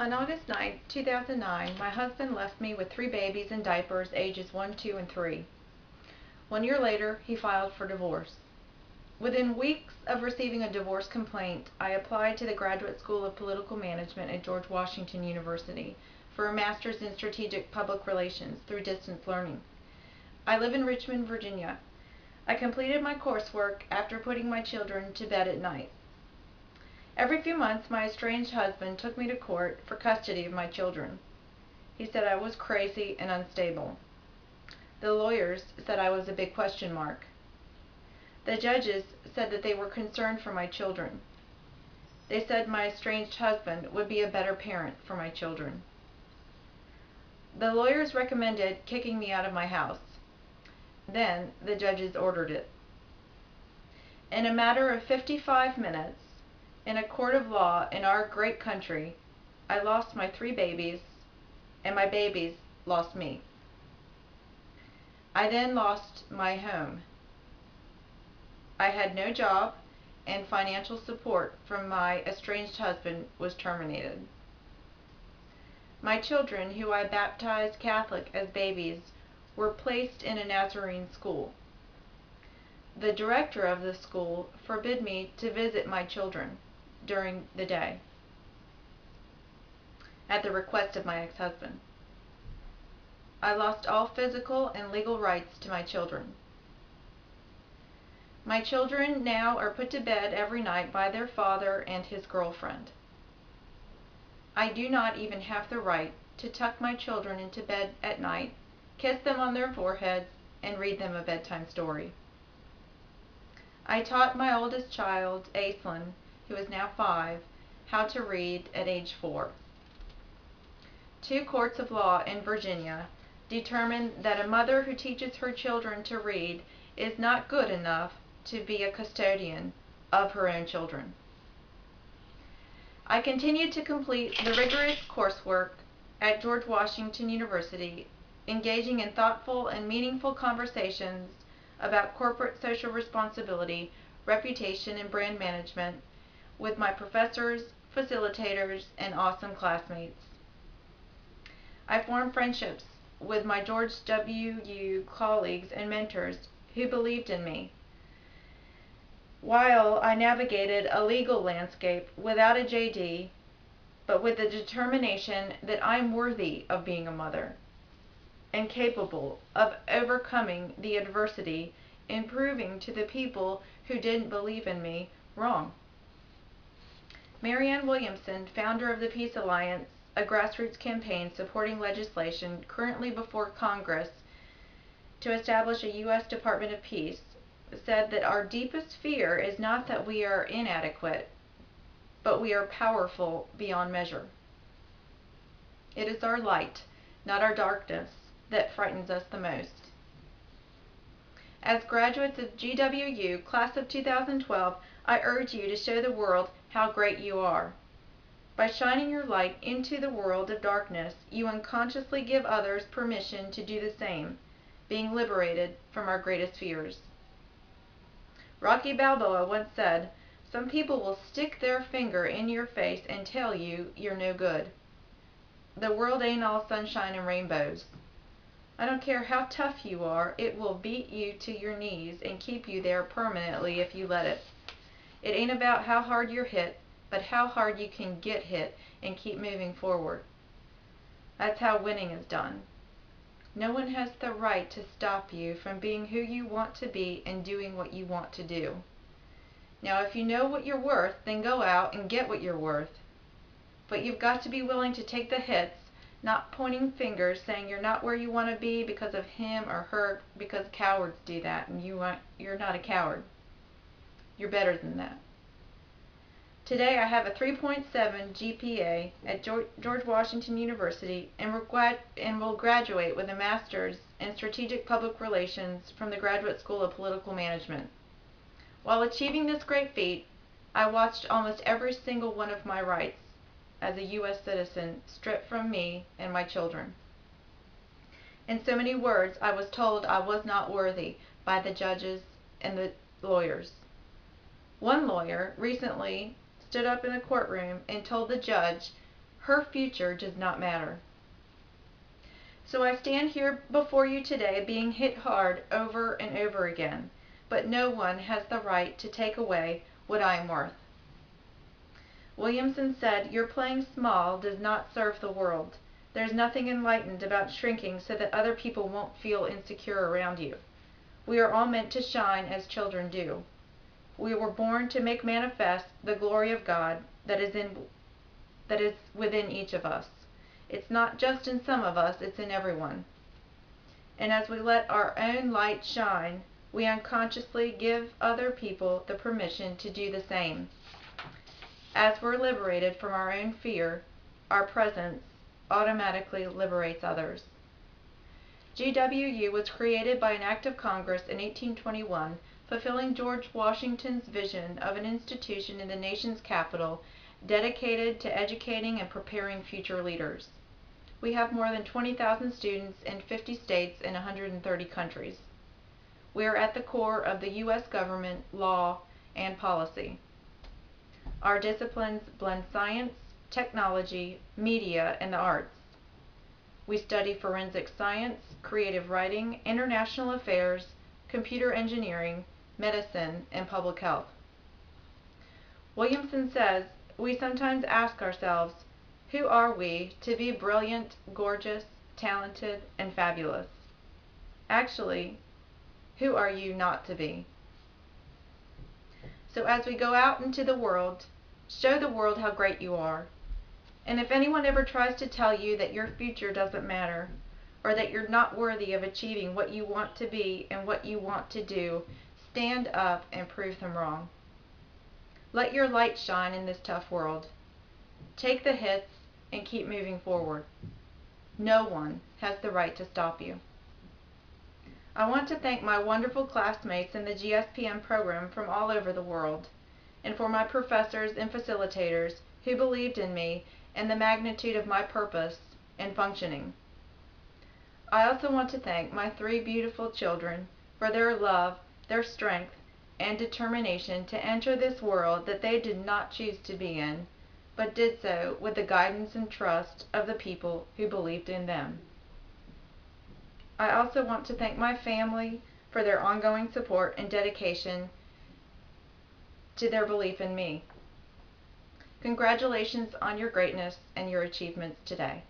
On August 9, 2009, my husband left me with 3 babies in diapers ages 1, 2, and 3. 1 year later, he filed for divorce. Within weeks of receiving a divorce complaint, I applied to the Graduate School of Political Management at George Washington University for a master's in strategic public relations through distance learning. I live in Richmond, Virginia. I completed my coursework after putting my children to bed at night. Every few months, my estranged husband took me to court for custody of my children. He said I was crazy and unstable. The lawyers said I was a big question mark. The judges said that they were concerned for my children. They said my estranged husband would be a better parent for my children. The lawyers recommended kicking me out of my house. Then the judges ordered it. In a matter of 55 minutes, in a court of law in our great country, I lost my 3 babies, and my babies lost me. I then lost my home. I had no job, and financial support from my estranged husband was terminated. My children, who I baptized Catholic as babies, were placed in a Nazarene school. The director of the school forbid me to visit my children during the day, at the request of my ex-husband. I lost all physical and legal rights to my children. My children now are put to bed every night by their father and his girlfriend. I do not even have the right to tuck my children into bed at night, kiss them on their foreheads, and read them a bedtime story. I taught my oldest child, Aislinn, who is now 5, how to read at age 4. 2 courts of law in Virginia determined that a mother who teaches her children to read is not good enough to be a custodian of her own children. I continued to complete the rigorous coursework at George Washington University, engaging in thoughtful and meaningful conversations about corporate social responsibility, reputation, and brand management with my professors, facilitators, and awesome classmates. I formed friendships with my George GWU colleagues and mentors who believed in me, while I navigated a legal landscape without a JD, but with the determination that I'm worthy of being a mother and capable of overcoming the adversity and proving to the people who didn't believe in me wrong. Marianne Williamson, founder of the Peace Alliance, a grassroots campaign supporting legislation currently before Congress to establish a U.S. Department of Peace, said that our deepest fear is not that we are inadequate, but we are powerful beyond measure. It is our light, not our darkness, that frightens us the most. As graduates of GWU, class of 2012, I urge you to show the world how great you are. By shining your light into the world of darkness, you unconsciously give others permission to do the same, being liberated from our greatest fears. Rocky Balboa once said, "Some people will stick their finger in your face and tell you you're no good. The world ain't all sunshine and rainbows. I don't care how tough you are, it will beat you to your knees and keep you there permanently if you let it. It ain't about how hard you're hit, but how hard you can get hit and keep moving forward. That's how winning is done. No one has the right to stop you from being who you want to be and doing what you want to do. Now, if you know what you're worth, then go out and get what you're worth. But you've got to be willing to take the hits, not pointing fingers saying you're not where you want to be because of him or her, because cowards do that, and you're not a coward. You're better than that." Today I have a 3.7 GPA at George Washington University and will graduate with a master's in strategic public relations from the Graduate School of Political Management. While achieving this great feat, I watched almost every single one of my rights as a U.S. citizen stripped from me and my children. In so many words, I was told I was not worthy by the judges and the lawyers. One lawyer recently stood up in a courtroom and told the judge Her future does not matter. So I stand here before you today being hit hard over and over again, but no one has the right to take away what I am worth. Williamson said, "Your playing small does not serve the world. There's nothing enlightened about shrinking so that other people won't feel insecure around you. We are all meant to shine as children do. We were born to make manifest the glory of God that is within each of us. It's not just in some of us, it's in everyone. And as we let our own light shine, we unconsciously give other people the permission to do the same. As we're liberated from our own fear, our presence automatically liberates others." GWU was created by an act of Congress in 1821, fulfilling George Washington's vision of an institution in the nation's capital dedicated to educating and preparing future leaders. We have more than 20,000 students in 50 states and 130 countries. We are at the core of the U.S. government, law, and policy. Our disciplines blend science, technology, media, and the arts. We study forensic science, creative writing, international affairs, computer engineering, medicine, and public health. Williamson says, "We sometimes ask ourselves, who are we to be brilliant, gorgeous, talented, and fabulous? Actually, who are you not to be?" So as we go out into the world, show the world how great you are. And if anyone ever tries to tell you that your future doesn't matter, or that you're not worthy of achieving what you want to be and what you want to do, stand up and prove them wrong. Let your light shine in this tough world. Take the hits and keep moving forward. No one has the right to stop you. I want to thank my wonderful classmates in the GSPM program from all over the world, and for my professors and facilitators who believed in me and the magnitude of my purpose and functioning. I also want to thank my 3 beautiful children for their love, their strength, and determination to enter this world that they did not choose to be in, but did so with the guidance and trust of the people who believed in them. I also want to thank my family for their ongoing support and dedication to their belief in me. Congratulations on your greatness and your achievements today.